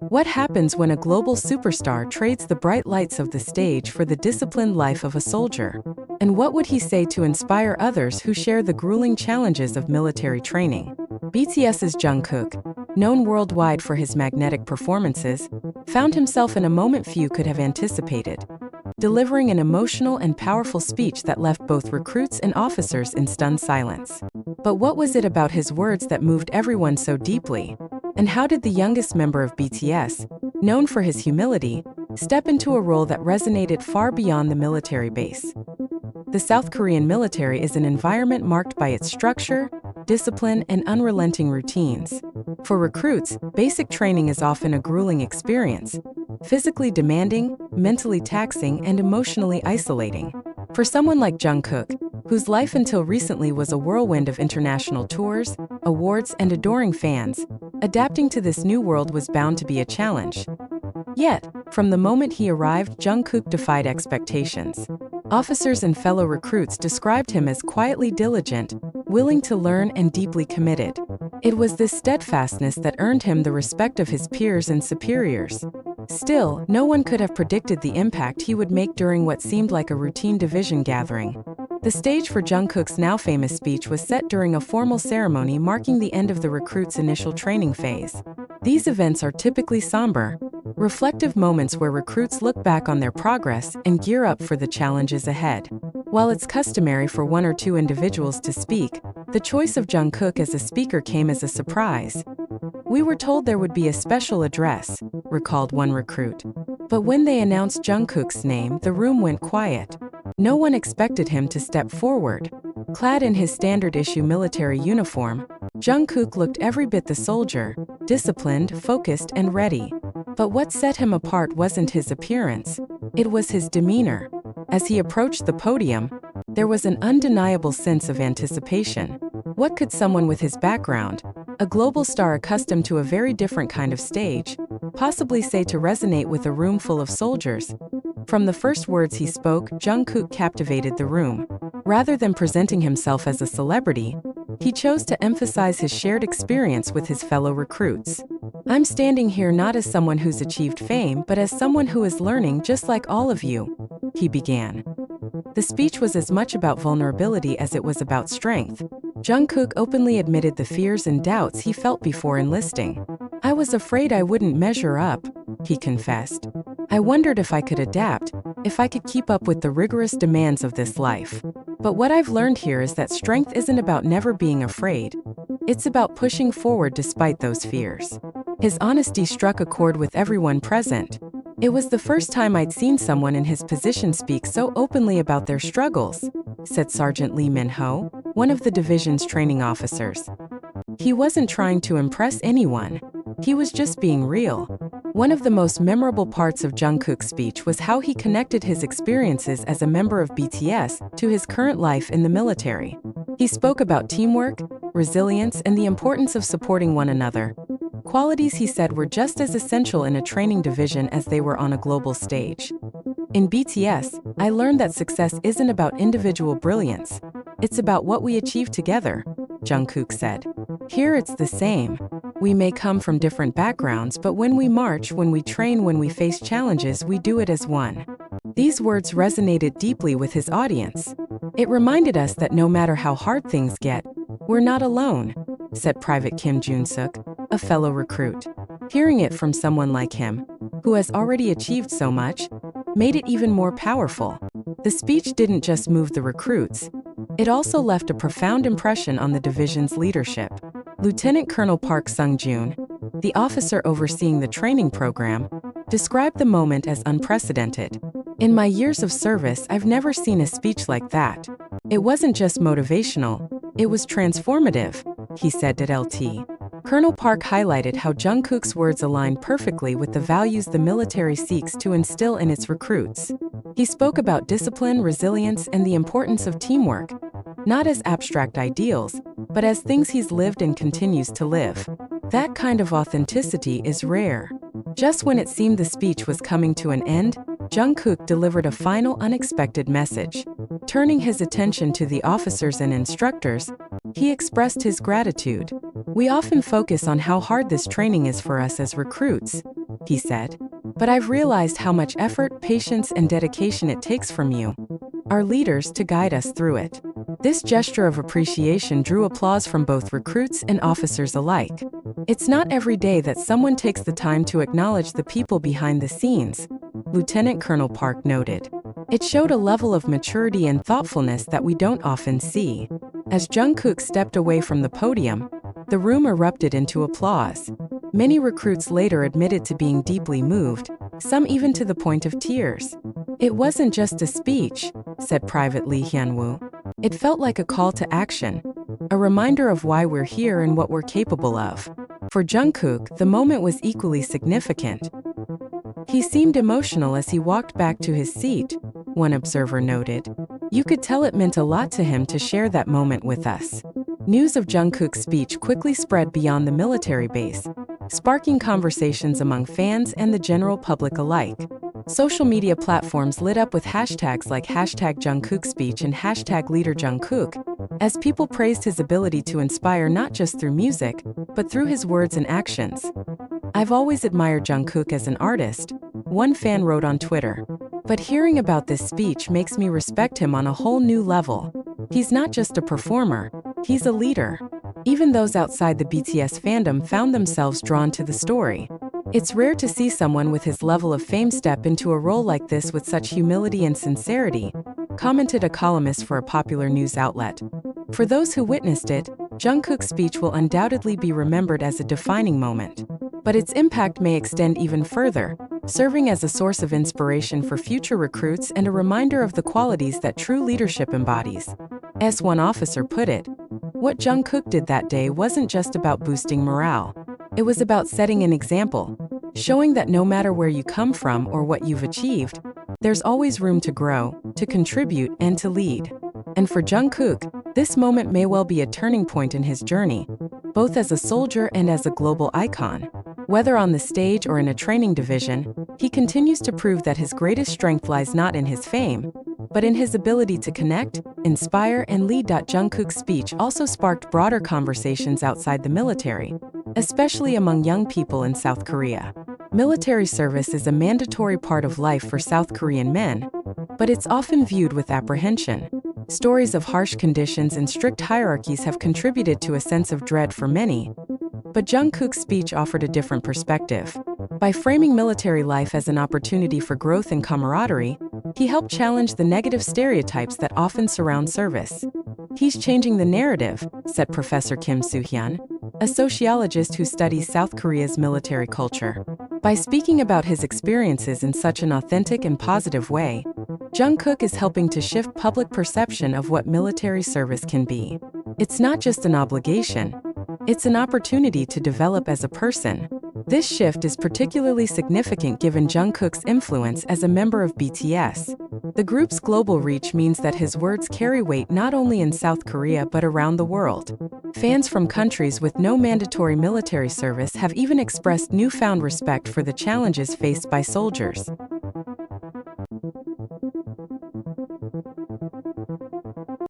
What happens when a global superstar trades the bright lights of the stage for the disciplined life of a soldier? And what would he say to inspire others who share the grueling challenges of military training? BTS's Jungkook, known worldwide for his magnetic performances, found himself in a moment few could have anticipated, delivering an emotional and powerful speech that left both recruits and officers in stunned silence. But what was it about his words that moved everyone so deeply? And how did the youngest member of BTS, known for his humility, step into a role that resonated far beyond the military base? The South Korean military is an environment marked by its structure, discipline, and unrelenting routines. For recruits, basic training is often a grueling experience, physically demanding, mentally taxing, and emotionally isolating. For someone like Jungkook, whose life until recently was a whirlwind of international tours, awards, and adoring fans, adapting to this new world was bound to be a challenge. Yet, from the moment he arrived, Jungkook defied expectations. Officers and fellow recruits described him as quietly diligent, willing to learn, and deeply committed. It was this steadfastness that earned him the respect of his peers and superiors. Still, no one could have predicted the impact he would make during what seemed like a routine division gathering. The stage for Jungkook's now famous speech was set during a formal ceremony marking the end of the recruits' initial training phase. These events are typically somber, reflective moments where recruits look back on their progress and gear up for the challenges ahead. While it's customary for one or two individuals to speak, the choice of Jungkook as a speaker came as a surprise. "We were told there would be a special address," recalled one recruit. But when they announced Jungkook's name, the room went quiet. No one expected him to step forward. Clad in his standard-issue military uniform, Jungkook looked every bit the soldier, disciplined, focused, and ready. But what set him apart wasn't his appearance, it was his demeanor. As he approached the podium, there was an undeniable sense of anticipation. What could someone with his background, a global star accustomed to a very different kind of stage, possibly say to resonate with a room full of soldiers? From the first words he spoke, Jungkook captivated the room. Rather than presenting himself as a celebrity, he chose to emphasize his shared experience with his fellow recruits. "I'm standing here not as someone who's achieved fame, but as someone who is learning just like all of you," he began. The speech was as much about vulnerability as it was about strength. Jungkook openly admitted the fears and doubts he felt before enlisting. "I was afraid I wouldn't measure up," he confessed. "I wondered if I could adapt, if I could keep up with the rigorous demands of this life. But what I've learned here is that strength isn't about never being afraid. It's about pushing forward despite those fears." His honesty struck a chord with everyone present. "It was the first time I'd seen someone in his position speak so openly about their struggles," said Sergeant Lee Min-ho, one of the division's training officers. He wasn't trying to impress anyone. He was just being real. One of the most memorable parts of Jungkook's speech was how he connected his experiences as a member of BTS to his current life in the military. He spoke about teamwork, resilience, and the importance of supporting one another. Qualities he said were just as essential in a training division as they were on a global stage. "In BTS, I learned that success isn't about individual brilliance. It's about what we achieve together," Jungkook said. "Here it's the same. We may come from different backgrounds, but when we march, when we train, when we face challenges, we do it as one." These words resonated deeply with his audience. "It reminded us that no matter how hard things get, we're not alone," said Private Kim Jun-suk, a fellow recruit. Hearing it from someone like him, who has already achieved so much, made it even more powerful. The speech didn't just move the recruits, it also left a profound impression on the division's leadership. Lieutenant Colonel Park Sung-joon, the officer overseeing the training program, described the moment as unprecedented. "In my years of service, I've never seen a speech like that. It wasn't just motivational, it was transformative," he said at LT. Colonel Park highlighted how Jungkook's words aligned perfectly with the values the military seeks to instill in its recruits. He spoke about discipline, resilience, and the importance of teamwork, not as abstract ideals, but as things he's lived and continues to live. That kind of authenticity is rare. Just when it seemed the speech was coming to an end, Jungkook delivered a final unexpected message. Turning his attention to the officers and instructors, he expressed his gratitude. "We often focus on how hard this training is for us as recruits," he said. "But I've realized how much effort, patience, and dedication it takes from you, our leaders, to guide us through it." This gesture of appreciation drew applause from both recruits and officers alike. "It's not every day that someone takes the time to acknowledge the people behind the scenes," Lieutenant Colonel Park noted. "It showed a level of maturity and thoughtfulness that we don't often see." As Jungkook stepped away from the podium, the room erupted into applause. Many recruits later admitted to being deeply moved, some even to the point of tears. "It wasn't just a speech," said Private Lee Hyun-woo. "It felt like a call to action, a reminder of why we're here and what we're capable of." For Jungkook, the moment was equally significant. "He seemed emotional as he walked back to his seat," one observer noted. "You could tell it meant a lot to him to share that moment with us." News of Jungkook's speech quickly spread beyond the military base, sparking conversations among fans and the general public alike. Social media platforms lit up with hashtags like #JungkookSpeech and #LeaderJungkook, as people praised his ability to inspire not just through music, but through his words and actions. "I've always admired Jungkook as an artist," one fan wrote on Twitter. "But hearing about this speech makes me respect him on a whole new level. He's not just a performer, he's a leader." Even those outside the BTS fandom found themselves drawn to the story. "It's rare to see someone with his level of fame step into a role like this with such humility and sincerity," commented a columnist for a popular news outlet. For those who witnessed it, Jungkook's speech will undoubtedly be remembered as a defining moment. But its impact may extend even further, serving as a source of inspiration for future recruits and a reminder of the qualities that true leadership embodies. As one officer put it, "What Jungkook did that day wasn't just about boosting morale. It was about setting an example, showing that no matter where you come from or what you've achieved, there's always room to grow, to contribute, and to lead." And for Jungkook, this moment may well be a turning point in his journey, both as a soldier and as a global icon. Whether on the stage or in a training division, he continues to prove that his greatest strength lies not in his fame, but in his ability to connect, inspire, and lead. Jungkook's speech also sparked broader conversations outside the military, especially among young people in South Korea. Military service is a mandatory part of life for South Korean men, but it's often viewed with apprehension. Stories of harsh conditions and strict hierarchies have contributed to a sense of dread for many. But Jungkook's speech offered a different perspective. By framing military life as an opportunity for growth and camaraderie, he helped challenge the negative stereotypes that often surround service. "He's changing the narrative," said Professor Kim Soo-hyun, a sociologist who studies South Korea's military culture. By speaking about his experiences in such an authentic and positive way, Jungkook is helping to shift public perception of what military service can be. It's not just an obligation, it's an opportunity to develop as a person. This shift is particularly significant given Jungkook's influence as a member of BTS. The group's global reach means that his words carry weight not only in South Korea but around the world. Fans from countries with no mandatory military service have even expressed newfound respect for the challenges faced by soldiers.